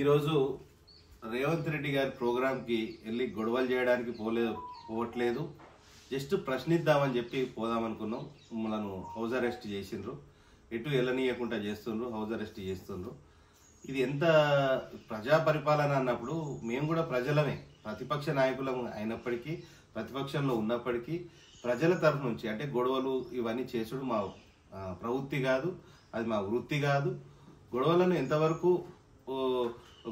ఈరోజు రేవంత్ రెడ్డి గారి ప్రోగ్రాంకి వెళ్ళి గొడవలు చేయడానికి పోవట్లేదు. జస్ట్ ప్రశ్నిద్దామని చెప్పి పోదామనుకున్నాం. మనను హౌస్ అరెస్ట్ చేసిండ్రు, ఎటు వెళ్ళనీయకుండా చేస్తుండ్రు, హౌస్ అరెస్ట్ చేస్తుండ్రు. ఇది ఎంత ప్రజా పరిపాలన అన్నప్పుడు మేము కూడా ప్రజలమే, ప్రతిపక్ష నాయకులం అయినప్పటికీ, ప్రతిపక్షంలో ఉన్నప్పటికీ ప్రజల తరఫు నుంచి అంటే గొడవలు ఇవన్నీ చేసుడు మా ప్రవృత్తి కాదు, అది మా వృత్తి కాదు. గొడవలను ఎంతవరకు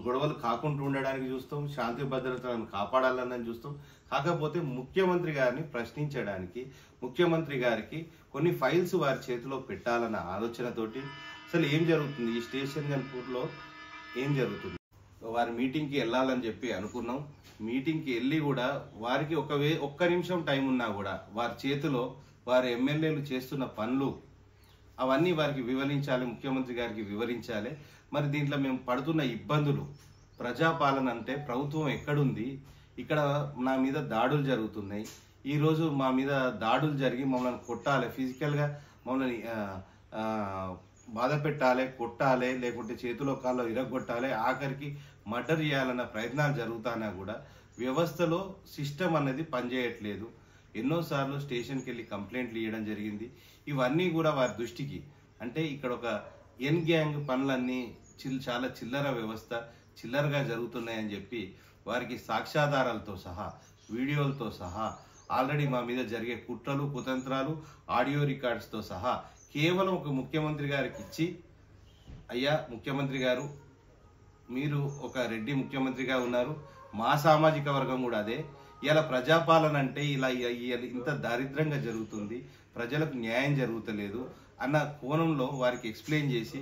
గొడవలు కాకుండా ఉండడానికి చూస్తాం, శాంతి భద్రతలను కాపాడాలని చూస్తాం. కాకపోతే ముఖ్యమంత్రి గారిని ప్రశ్నించడానికి, ముఖ్యమంత్రి గారికి కొన్ని ఫైల్స్ వారి చేతిలో పెట్టాలన్న ఆలోచనతోటి అసలు ఏం జరుగుతుంది, ఈ స్టేషన్ గన్పూర్లో ఏం జరుగుతుంది, వారి మీటింగ్కి వెళ్ళాలని చెప్పి అనుకున్నాం. మీటింగ్కి వెళ్ళి కూడా వారికి ఒక్క నిమిషం టైం ఉన్నా కూడా వారి చేతిలో వారి ఎమ్మెల్యేలు చేస్తున్న పనులు అవన్నీ వారికి వివరించాలి, ముఖ్యమంత్రి గారికి వివరించాలి. మరి దీంట్లో మేము పడుతున్న ఇబ్బందులు, ప్రజాపాలన అంటే ప్రభుత్వం ఎక్కడుంది, ఇక్కడ నా మీద దాడులు జరుగుతున్నాయి, ఈరోజు మా మీద దాడులు జరిగి మమ్మల్ని కొట్టాలి, ఫిజికల్గా మమ్మల్ని బాధ పెట్టాలి, కొట్టాలి, లేకుంటే చేతిలో కాళ్ళు ఇరగొట్టాలి, ఆఖరికి మర్డర్ చేయాలన్న ప్రయత్నాలు జరుగుతానా కూడా వ్యవస్థలో సిస్టమ్ అనేది పనిచేయట్లేదు. ఎన్నోసార్లు స్టేషన్కి వెళ్ళి కంప్లైంట్లు ఇవ్వడం జరిగింది. ఇవన్నీ కూడా వారి దృష్టికి అంటే ఇక్కడ ఒక ఎన్ గ్యాంగ్ పనులన్నీ చాలా చిల్లర వ్యవస్థ, చిల్లరగా జరుగుతున్నాయని చెప్పి వారికి సాక్ష్యాధారాలతో సహా, వీడియోలతో సహా, ఆల్రెడీ మా మీద జరిగే కుట్రలు, కుతంత్రాలు, ఆడియో రికార్డ్స్తో సహా కేవలం ఒక ముఖ్యమంత్రి గారికి ఇచ్చి, అయ్యా ముఖ్యమంత్రి గారు మీరు ఒక రెడ్డి ముఖ్యమంత్రిగా ఉన్నారు, మా సామాజిక వర్గం కూడా అదే, ఇలా ప్రజాపాలన అంటే ఇలా ఇంత దారిద్రంగా జరుగుతుంది, ప్రజలకు న్యాయం జరుగుతలేదు అన్న కోణంలో వారికి ఎక్స్ప్లెయిన్ చేసి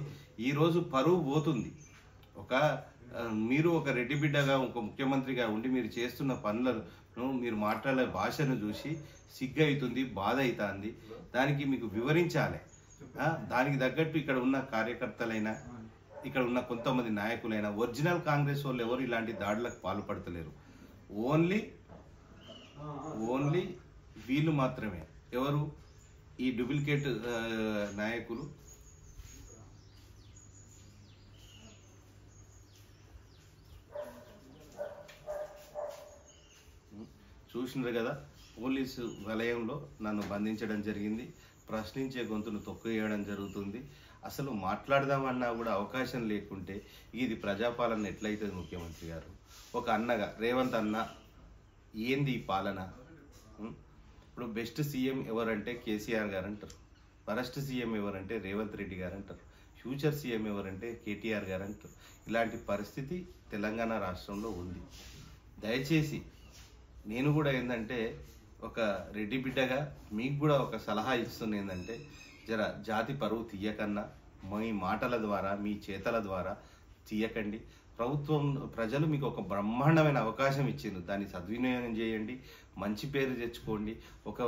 ఈరోజు పరువు పోతుంది. మీరు ఒక రెడ్డి బిడ్డగా, ఒక ముఖ్యమంత్రిగా ఉండి మీరు చేస్తున్న పనులను, మీరు మాట్లాడే భాషను చూసి సిగ్గు అవుతుంది, బాధ అవుతుంది. దానికి మీకు వివరించాలి. దానికి తగ్గట్టు ఇక్కడ ఉన్న కార్యకర్తలైనా, ఇక్కడ ఉన్న కొంతమంది నాయకులైనా, ఒరిజినల్ కాంగ్రెస్ వాళ్ళు ఎవరు ఇలాంటి దాడులకు పాల్పడతలేరు. ఓన్లీ వీళ్ళు మాత్రమే. ఎవరు? ఈ డూప్లికేట్ నాయకులు. చూసినారు కదా, పోలీసు వలయంలో నన్ను బంధించడం జరిగింది, ప్రశ్నించే గొంతును తొక్కేయడం జరుగుతుంది. అసలు మాట్లాడదామన్నా కూడా అవకాశం లేకుంటే ఇది ప్రజాపాలన ఎట్లయితుంది? ముఖ్యమంత్రి గారు ఒక అన్నగా, రేవంత్ అన్న ఏంది ఈ పాలన? ఇప్పుడు బెస్ట్ సీఎం ఎవరంటే కేసీఆర్ గారు అంటారు, వరస్ట్ సీఎం ఎవరంటే రేవంత్ రెడ్డి గారు అంటారు, ఫ్యూచర్ సీఎం ఎవరంటే కేటీఆర్ గారు అంటారు. ఇలాంటి పరిస్థితి తెలంగాణ రాష్ట్రంలో ఉంది. దయచేసి నేను కూడా ఏంటంటే ఒక రెడ్డి బిడ్డగా మీకు కూడా ఒక సలహా ఇస్తుంది ఏంటంటే, జర జాతి పరువు తీయకన్నా మీ మాటల ద్వారా, మీ చేతల ద్వారా తీయకండి. ప్రజలు మీకు ఒక బ్రహ్మాండమైన అవకాశం ఇచ్చిండ్రు, దాన్ని సద్వినియోగం చేయండి, మంచి పేరు తెచ్చుకోండి. ఒక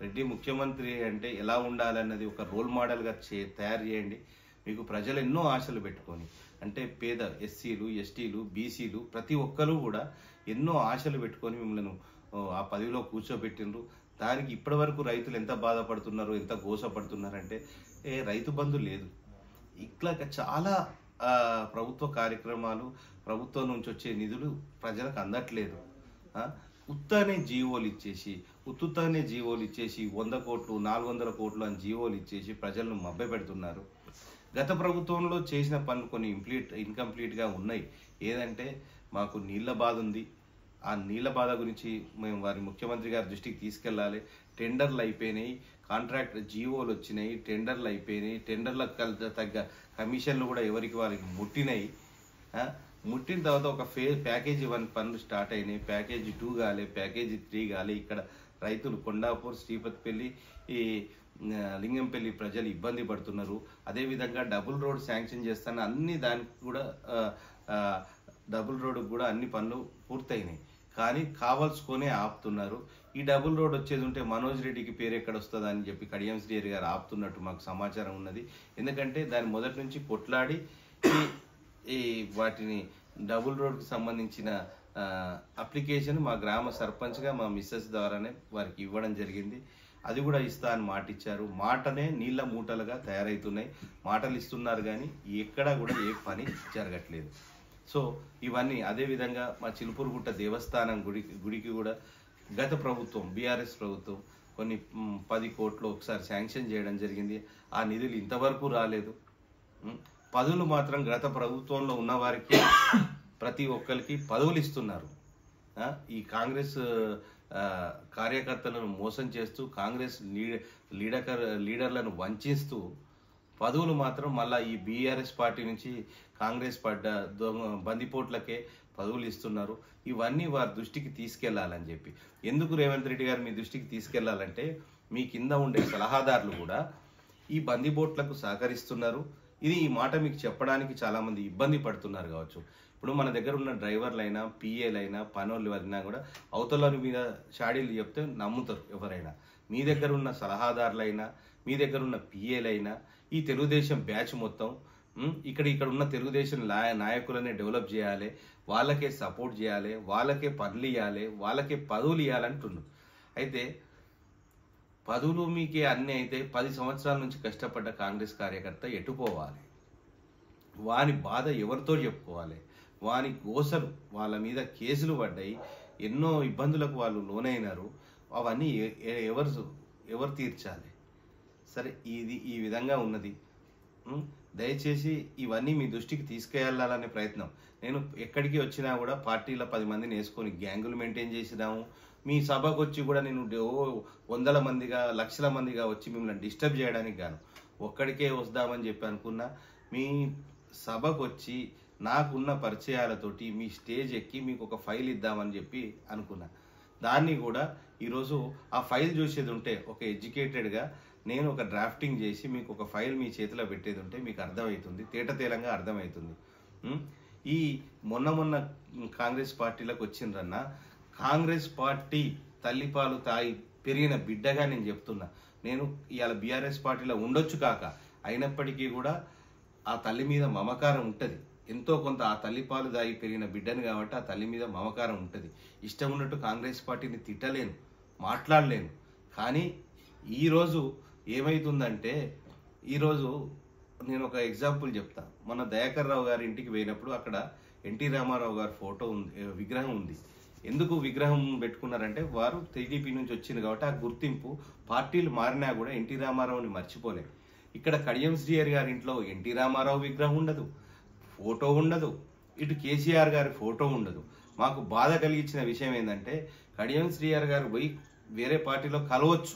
రెడ్డి ముఖ్యమంత్రి అంటే ఎలా ఉండాలన్నది ఒక రోల్ మోడల్గా తయారు చేయండి. మీకు ప్రజలు ఎన్నో ఆశలు పెట్టుకొని, అంటే పేద ఎస్సీలు, ఎస్టీలు, బీసీలు ప్రతి ఒక్కరూ కూడా ఎన్నో ఆశలు పెట్టుకొని మిమ్మల్ని ఆ పదవిలో కూర్చోబెట్టిండ్రు. దానికి ఇప్పటి వరకు రైతులు ఎంత బాధపడుతున్నారు, ఎంత గోసపడుతున్నారంటే రైతు బంధు లేదు. ఇట్లా చాలా ప్రభుత్వ కార్యక్రమాలు, ప్రభుత్వం నుంచి వచ్చే నిధులు ప్రజలకు అందట్లేదు. ఉత్తానే జీవోలు ఇచ్చేసి 100 కోట్లు 400 కోట్లు అని జీవోలు ఇచ్చేసి ప్రజలను మభ్యపెడుతున్నారు. గత ప్రభుత్వంలో చేసిన పనులు కొన్ని ఇన్కంప్లీట్గా ఉన్నాయి. ఏదంటే మాకు నీళ్ల బాధ ఉంది, ఆ నీళ్ల బాధ గురించి మేము వారి ముఖ్యమంత్రి గారి దృష్టికి తీసుకెళ్ళాలి. టెండర్లు అయిపోయినాయి, కాంట్రాక్ట్ జీవోలు వచ్చినాయి, టెండర్లు అయిపోయినాయి, టెండర్లకు తగ్గ కమిషన్లు కూడా ఎవరికి వారికి ముట్టినాయి. ముట్టిన తర్వాత ఒక ప్యాకేజీ 1 పనులు స్టార్ట్ అయినాయి, ప్యాకేజీ 2 కాలే, ప్యాకేజీ 3 కాలే. ఇక్కడ రైతులు కొండాపూర్, శ్రీపతిపల్లి, ఈ లింగంపల్లి ప్రజలు ఇబ్బంది పడుతున్నారు. అదేవిధంగా డబుల్ రోడ్ శాంక్షన్ చేస్తాను, అన్ని దానికి కూడా డబుల్ రోడ్డుకు కూడా అన్ని పనులు పూర్తయినాయి. కానీ కావాల్సుకొనే ఆపుతున్నారు. ఈ డబుల్ రోడ్ వచ్చేది ఉంటే మనోజ్ రెడ్డికి పేరు ఎక్కడ వస్తుంది అని చెప్పి కడియం శ్రీహరి గారు ఆపుతున్నట్టు మాకు సమాచారం ఉన్నది. ఎందుకంటే దాని మొదటి నుంచి కొట్లాడి ఈ వాటిని డబుల్ రోడ్కు సంబంధించిన అప్లికేషన్ మా గ్రామ సర్పంచ్గా మా మిస్సెస్ ద్వారానే వారికి ఇవ్వడం జరిగింది. అది కూడా ఇస్తా అని మాట ఇచ్చారు. మాటనే నీళ్ల మూటలుగా తయారవుతున్నాయి. మాటలు ఇస్తున్నారు కానీ ఎక్కడా కూడా ఏ పని జరగట్లేదు. సో ఇవన్నీ అదేవిధంగా మా చిలుపూరుగుట్ట దేవస్థానం గుడికి కూడా గత ప్రభుత్వం బీఆర్ఎస్ ప్రభుత్వం కొన్ని 10 కోట్లు ఒకసారి శాంక్షన్ చేయడం జరిగింది. ఆ నిధులు ఇంతవరకు రాలేదు. పదవులు మాత్రం గత ప్రభుత్వంలో ఉన్న వారికి ప్రతి ఒక్కరికి పదవులు ఇస్తున్నారు. ఈ కార్యకర్తలను మోసం చేస్తూ కాంగ్రెస్ లీడర్లను వంచిస్తూ పదవులు మాత్రం మళ్ళీ ఈ బీఆర్ఎస్ పార్టీ నుంచి కాంగ్రెస్ పడ్డ బందిపోట్లకే పదవులు ఇస్తున్నారు. ఇవన్నీ వారి దృష్టికి తీసుకెళ్లాలని చెప్పి. ఎందుకు రేవంత్ రెడ్డి గారు మీ దృష్టికి తీసుకెళ్లాలంటే మీ కింద ఉండే సలహాదారులు కూడా ఈ బందిపోట్లకు సహకరిస్తున్నారు. ఈ మాట మీకు చెప్పడానికి చాలా మంది ఇబ్బంది పడుతున్నారు కావచ్చు. ఇప్పుడు మన దగ్గర ఉన్న డ్రైవర్లైనా పిఏలైనా పనోళ్ళు అయినా కూడా అవతల మీద షాడీలు చెప్తే నమ్ముతారు ఎవరైనా. మీ దగ్గర ఉన్న సలహాదారులైనా మీ దగ్గర ఉన్న పిఏలైనా ఈ తెలుగుదేశం బ్యాచ్ మొత్తం ఇక్కడ ఉన్న తెలుగుదేశం నాయకులనే డెవలప్ చేయాలి, వాళ్ళకే సపోర్ట్ చేయాలి, వాళ్ళకే పనులు ఇవ్వాలి, వాళ్ళకే పదవులు ఇవ్వాలంటున్నారు. అయితే పదవులు మీకే అన్నీ అయితే 10 సంవత్సరాల నుంచి కష్టపడ్డ కాంగ్రెస్ కార్యకర్త ఎటుపోవాలి? వాని బాధ ఎవరితో చెప్పుకోవాలి? వాని గోసలు వాళ్ళ మీద కేసులు పడ్డాయి, ఎన్నో ఇబ్బందులకు వాళ్ళు లోనైనారు. అవన్నీ ఎవరు తీర్చాలి? సరే, ఈ విధంగా ఉన్నది. దయచేసి ఇవన్నీ మీ దృష్టికి తీసుకెళ్లాలనే ప్రయత్నం. నేను ఎక్కడికి వచ్చినా కూడా పార్టీల 10 మందిని వేసుకొని గ్యాంగులు మెయింటైన్ చేసినాము. మీ సభకు వచ్చి కూడా నేను వందల మందిగా లక్షల మందిగా వచ్చి మిమ్మల్ని డిస్టర్బ్ చేయడానికి గాను ఒక్కడికే వద్దామని చెప్పి అనుకున్నా. మీ సభకు వచ్చి నాకున్న పరిచయాలతోటి మీ స్టేజ్ ఎక్కి మీకు ఒక ఫైల్ ఇద్దామని చెప్పి అనుకున్నా. దాన్ని కూడా ఈరోజు ఆ ఫైల్ చూసేది ఉంటే ఒక ఎడ్యుకేటెడ్గా నేను ఒక డ్రాఫ్టింగ్ చేసి మీకు ఒక ఫైల్ మీ చేతిలో పెట్టేది ఉంటే మీకు అర్థమవుతుంది, తేటతేలంగా అర్థమవుతుంది. ఈ మొన్న కాంగ్రెస్ పార్టీలకు వచ్చిండ్రన్నా, కాంగ్రెస్ పార్టీ తల్లిపాలు తాయి పెరిగిన బిడ్డగా నేను చెప్తున్నా. నేను ఇవాళ బీఆర్ఎస్ పార్టీలో ఉండొచ్చు కాక అయినప్పటికీ కూడా ఆ తల్లి మీద మమకారం ఉంటుంది. ఎంతో కొంత ఆ తల్లిపాలు దాగి పెరిగిన బిడ్డను కాబట్టి ఆ తల్లి మీద మమకారం ఉంటుంది. ఇష్టం ఉన్నట్టు కాంగ్రెస్ పార్టీని తిట్టలేను, మాట్లాడలేను. కానీ ఈరోజు ఏమవుతుందంటే, ఈరోజు నేను ఒక ఎగ్జాంపుల్ చెప్తా. మన దయాకర్ రావు గారి ఇంటికి పోయినప్పుడు అక్కడ ఎన్టీ రామారావు గారి ఫోటో ఉంది, విగ్రహం ఉంది. ఎందుకు విగ్రహం పెట్టుకున్నారంటే వారు టీడీపీ నుంచి వచ్చింది కాబట్టి ఆ గుర్తింపు. పార్టీలు మారినా కూడా ఎన్టీ రామారావుని మర్చిపోలేదు. ఇక్కడ కడియం శ్రీహరి గారి ఇంట్లో ఎన్టీ రామారావు విగ్రహం ఉండదు, ఫోటో ఉండదు, ఇటు కేసీఆర్ గారి ఫోటో ఉండదు. మాకు బాధ కలిగించిన విషయం ఏంటంటే కడియం శ్రీహరి గారు పోయి వేరే పార్టీలో కలవచ్చు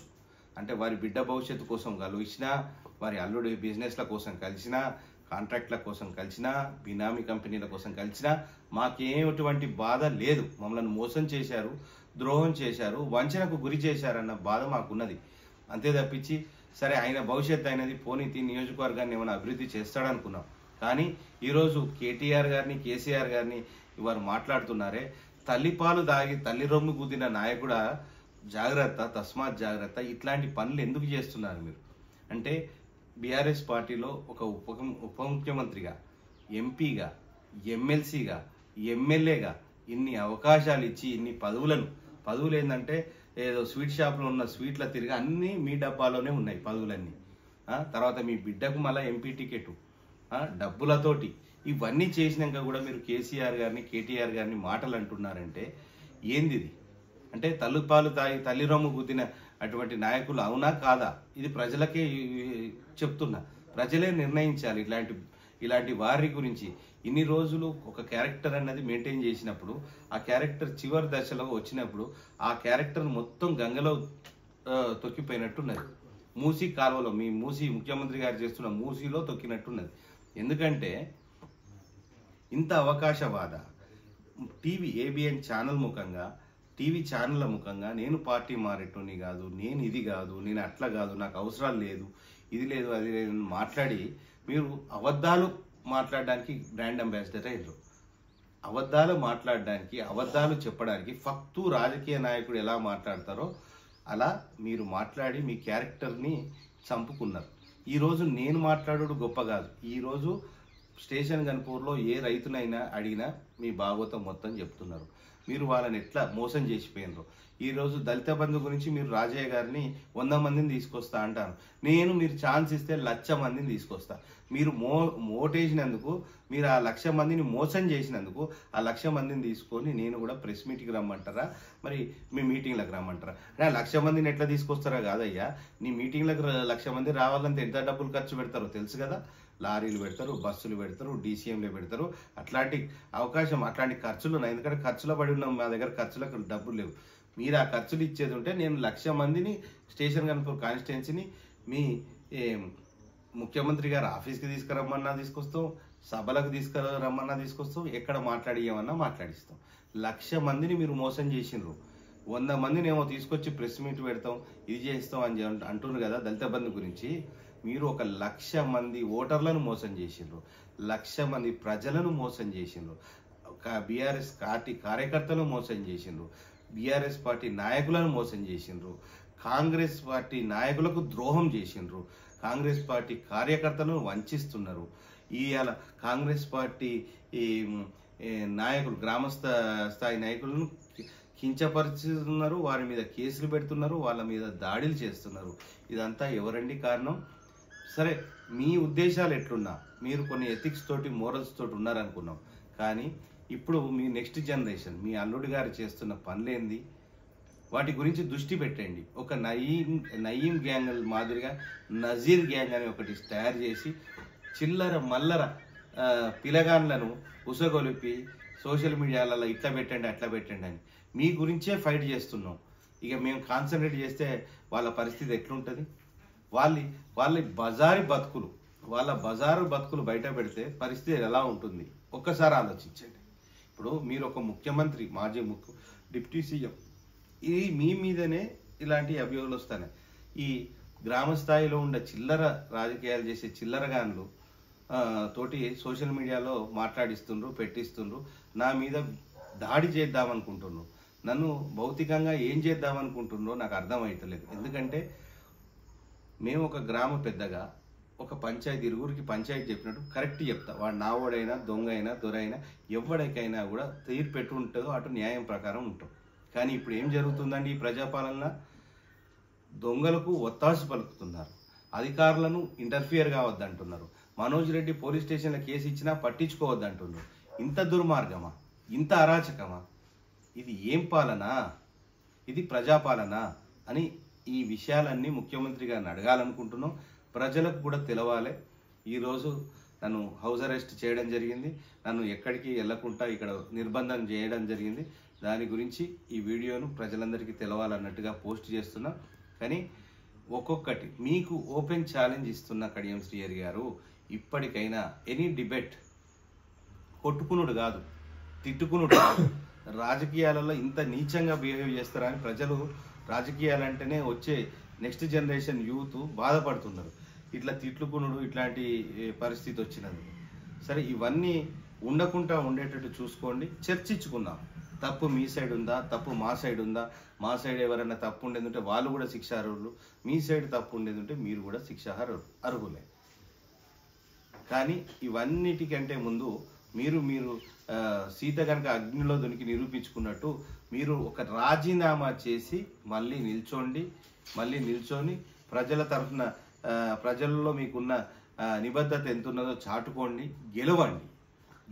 అంటే వారి బిడ్డ భవిష్యత్తు కోసం కలిసినా, వారి అల్లుడి బిజినెస్ల కోసం కలిసినా, కాంట్రాక్ట్ల కోసం కలిసినా, బినామీ కంపెనీల కోసం కలిసినా మాకేటువంటి బాధ లేదు. మమ్మల్ని మోసం చేశారు, ద్రోహం చేశారు, వంచనకు గురి చేశారన్న బాధ మాకున్నది. అంతే తప్పించి సరే ఆయన భవిష్యత్తు అయినది పోనీతి నియోజకవర్గాన్ని ఏమైనా అభివృద్ధి చేస్తాడనుకున్నాం. కానీ ఈరోజు కేటీఆర్ గారిని కేసీఆర్ గారిని వారు మాట్లాడుతున్నారే, తల్లిపాలు దాగి తల్లి రొమ్ము గుద్దిన నాయకుడా జాగ్రత్త, తస్మాత్ జాగ్రత్త. ఇట్లాంటి పనులు ఎందుకు చేస్తున్నారు మీరు అంటే బీఆర్ఎస్ పార్టీలో ఒక ఉప ముఖ్యమంత్రిగా, ఎంపీగా, ఎమ్మెల్సీగా, ఎమ్మెల్యేగా ఇన్ని అవకాశాలు ఇచ్చి ఇన్ని పదవులు ఏంటంటే ఏదో స్వీట్ షాప్లో ఉన్న స్వీట్ల తిరిగి అన్నీ మీ డబ్బాలోనే ఉన్నాయి పదవులన్నీ. తర్వాత మీ బిడ్డకు మళ్ళీ ఎంపీ టికెట్ డబ్బులతోటి ఇవన్నీ చేసినాక కూడా మీరు కేసీఆర్ గారిని కేటీఆర్ గారిని మాటలు అంటున్నారంటే ఏంది ఇది? అంటే తల్లిపాలు తాగి తల్లి రొమ్ము గుద్దిన అటువంటి నాయకులు అవునా కాదా? ఇది ప్రజలకే చెప్తున్నా, ప్రజలే నిర్ణయించాలి. ఇలాంటి వారి గురించి ఇన్ని రోజులు ఒక క్యారెక్టర్ అన్నది మెయింటైన్ చేసినప్పుడు ఆ క్యారెక్టర్ చివరి దశలో వచ్చినప్పుడు ఆ క్యారెక్టర్ మొత్తం గంగలో తొక్కిపోయినట్టున్నది. మూసీ కాలువలో మీ ముఖ్యమంత్రి గారు చేస్తున్న మూసీలో తొక్కినట్టున్నది. ఎందుకంటే ఇంత అవకాశవాద ఏబిఎన్ ఛానల్ ముఖంగా టీవీ ఛానళ్ళ ముఖంగా నేను పార్టీ మారేటోని కాదు, నేను ఇది కాదు, నేను అట్లా కాదు, నాకు అవసరాలు లేదు, ఇది లేదు, అది లేదు మాట్లాడి మీరు అబద్ధాలు మాట్లాడడానికి బ్రాండ్ అంబాసిడర్ అయ్యారు. అబద్ధాలు మాట్లాడడానికి, అబద్ధాలు చెప్పడానికి ఫక్తు రాజకీయ నాయకుడు ఎలా మాట్లాడతారో అలా మీరు మాట్లాడి మీ క్యారెక్టర్ని చంపుకున్నారు. ఈరోజు నేను మాట్లాడడు గొప్ప కాదు. ఈరోజు స్టేషన్ గన్పూర్లో ఏ రైతునైనా అడిగినా మీ భాగవతం మొత్తం చెప్తున్నారు. మీరు వాళ్ళని ఎట్లా మోసం చేసిపోయినారు. ఈరోజు దళిత బంధు గురించి మీరు రాజయ్య గారిని 100 మందిని తీసుకొస్తా అంటాను. మీరు ఛాన్స్ ఇస్తే 1,00,000 మందిని తీసుకొస్తా. మీరు ఓటేసినందుకు, మీరు ఆ 1,00,000 మందిని మోసం చేసినందుకు ఆ 1,00,000 మందిని తీసుకొని నేను కూడా ప్రెస్ మీట్కి రమ్మంటారా, మరి మీ మీటింగ్లకు రమ్మంటారా? 1,00,000 మందిని ఎట్లా తీసుకొస్తారా కాదయ్యా, నీ మీటింగ్లకు 1,00,000 మంది రావాలంటే ఎంత డబ్బులు ఖర్చు పెడతారో తెలుసు కదా. లారీలు పెడతారు, బస్సులు పెడతారు, డీసీఎంలు పెడతారు. అట్లాంటి అవకాశం, అట్లాంటి ఖర్చులు ఉన్నాయి. ఎందుకంటే ఖర్చులో పడి ఉన్నాం, మా దగ్గర ఖర్చులకు డబ్బులు లేవు. మీరు ఆ ఖర్చులు ఇచ్చేది ఉంటే నేను 1,00,000 మందిని స్టేషన్ గన్పూర్ కాన్స్టిట్యున్సీని మీ ముఖ్యమంత్రి గారు ఆఫీస్కి తీసుకురమ్మన్నా తీసుకొస్తాం, సభలకు తీసుకురమ్మన్నా తీసుకొస్తాం, ఎక్కడ మాట్లాడియమన్నా మాట్లాడిస్తాం. 1,00,000 మందిని మీరు మోసం చేసిండ్రు. 100 మందిని ఏమో తీసుకొచ్చి ప్రెస్ మీట్ పెడతాం, ఇది చేస్తాం అని అంటున్నారు కదా దళిత బంధు గురించి. మీరు ఒక 1,00,000 మంది ఓటర్లను మోసం చేసిండ్రు, 1,00,000 మంది ప్రజలను మోసం చేసిండ్రు, బీఆర్ఎస్ పార్టీ కార్యకర్తలను మోసం చేసిండ్రు, బీఆర్ఎస్ పార్టీ నాయకులను మోసం చేసిండ్రు, కాంగ్రెస్ పార్టీ నాయకులకు ద్రోహం చేసిండ్రు, కాంగ్రెస్ పార్టీ కార్యకర్తలను వంచిస్తున్నారు. ఇవాళ కాంగ్రెస్ పార్టీ నాయకులు, గ్రామస్థ స్థాయి నాయకులను కించపరుస్తున్నారు, వారి మీద కేసులు పెడుతున్నారు, వాళ్ళ మీద దాడులు చేస్తున్నారు. ఇదంతా ఎవరండి కారణం? సరే, మీ ఉద్దేశాలు ఎట్లున్నా, మీరు కొన్ని ఎథిక్స్ తోటి, మోరల్స్ తోటి ఉన్నారనుకున్నాం. కానీ ఇప్పుడు మీ నెక్స్ట్ జనరేషన్, మీ అల్లుడి గారు చేస్తున్న పనులేంది, వాటి గురించి దృష్టి పెట్టండి. ఒక నయీం గ్యాంగ్ మాదిరిగా నజీర్ గ్యాంగ్ అని ఒకటి తయారు చేసి చిల్లర మల్లర పిలగాన్లను ఉసగొలిపి సోషల్ మీడియాలలో ఇట్లా పెట్టండి అట్లా పెట్టండి అని మీ గురించే ఫైట్ చేస్తున్నాం. ఇక మేము కాన్సన్ట్రేట్ చేస్తే వాళ్ళ పరిస్థితి ఎట్లుంటుంది? వాళ్ళ బజారు బతుకులు బయట పెడితే పరిస్థితి ఎలా ఉంటుంది ఒక్కసారి ఆలోచించండి. ఇప్పుడు మీరు ఒక ముఖ్యమంత్రి, మాజీ డిప్యూటీ సీఎం, ఇది మీ మీదనే ఇలాంటి అభియోగాలు వస్తాయి. ఈ గ్రామ స్థాయిలో ఉండే చిల్లర రాజకీయాలు చేసే చిల్లరగాన్లు తోటి సోషల్ మీడియాలో మాట్లాడిస్తుండ్రు, పెట్టిస్తుండ్రు. నా మీద దాడి చేద్దామనుకుంటున్నారు, నన్ను భౌతికంగా ఏం చేద్దామనుకుంటున్నారో నాకు అర్థమవుతలేదు. ఎందుకంటే మేము ఒక గ్రామ పెద్దగా ఒక పంచాయతీ, ఇరుగురికి పంచాయతీ చెప్పినట్టు కరెక్ట్ చెప్తా. వాడు నావోడైనా, దొంగ అయినా, దొరైనా, ఎవరికైనా కూడా తీర్పు పెట్టు ఉంటుందో అటు న్యాయం ప్రకారం ఉంటాం. కానీ ఇప్పుడు ఏం జరుగుతుందండి? ఈ ప్రజాపాలన దొంగలకు ఒత్తాసు పలుకుతున్నారు, అధికారులను ఇంటర్ఫియర్ కావద్దంటున్నారు, మనోజ్ రెడ్డి పోలీస్ స్టేషన్లో కేసు ఇచ్చినా పట్టించుకోవద్దంటున్నారు. ఇంత దుర్మార్గమా? ఇంత అరాచకమా? ఇది ఏం పాలన? ఇది ప్రజాపాలన అని ఈ విషయాలన్నీ ముఖ్యమంత్రి గారిని అడగాలనుకుంటున్నాం. ప్రజలకు కూడా తెలవాలి. ఈరోజు నన్ను హౌస్ అరెస్ట్ చేయడం జరిగింది, నన్ను ఎక్కడికి వెళ్ళకుండా ఇక్కడ నిర్బంధం చేయడం జరిగింది. దాని గురించి ఈ వీడియోను ప్రజలందరికీ తెలవాలన్నట్టుగా పోస్ట్ చేస్తున్నా. కానీ ఒక్కొక్కటి మీకు ఓపెన్ ఛాలెంజ్ ఇస్తున్న కడియం శ్రీహరి గారు, ఇప్పటికైనా ఎనీ డిబేట్ కొట్టుకునుడు కాదు, తిట్టుకునుడు కాదు, రాజకీయాలలో ఇంత నీచంగా బిహేవ్ చేస్తారా అని ప్రజలు, రాజకీయాలంటేనే వచ్చే నెక్స్ట్ జనరేషన్ యూత్ బాధపడుతున్నారు. ఇట్లా తిట్లుకునుడు, ఇట్లాంటి పరిస్థితి వచ్చినందుకు. సరే, ఇవన్నీ ఉండకుండా ఉండేటట్టు చూసుకోండి, చర్చించుకుందాం. తప్పు మీ సైడ్ ఉందా, తప్పు మా సైడ్ ఉందా, మా సైడ్ ఎవరైనా తప్పు ఉండేది ఉంటే వాళ్ళు కూడా శిక్షార్హులు, మీ సైడ్ తప్పు ఉండేది ఉంటే మీరు కూడా అర్హులే. కానీ ఇవన్నిటికంటే ముందు మీరు సీత కనుక అగ్నిలో దొనికి నిరూపించుకున్నట్టు మీరు ఒక రాజీనామా చేసి మళ్ళీ నిల్చొని ప్రజల తరఫున, ప్రజల్లో మీకున్న నిబద్ధత ఎంత ఉన్నదో చాటుకోండి,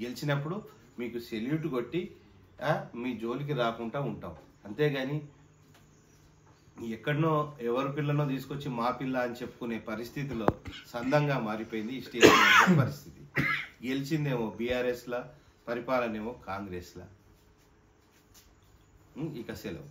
గెలిచినప్పుడు మీకు సెల్యూట్ కొట్టి మీ జోలికి రాకుండా ఉంటాం. అంతేగాని ఎక్కడనో ఎవరి పిల్లనో తీసుకొచ్చి మా పిల్ల అని చెప్పుకునే పరిస్థితిలో సందంగా మారిపోయింది ఈ స్టేట్ పరిస్థితి. గెలిచిందేమో బీఆర్ఎస్లా, పరిపాలనేమో కాంగ్రెస్లా. ఇక సెలవు.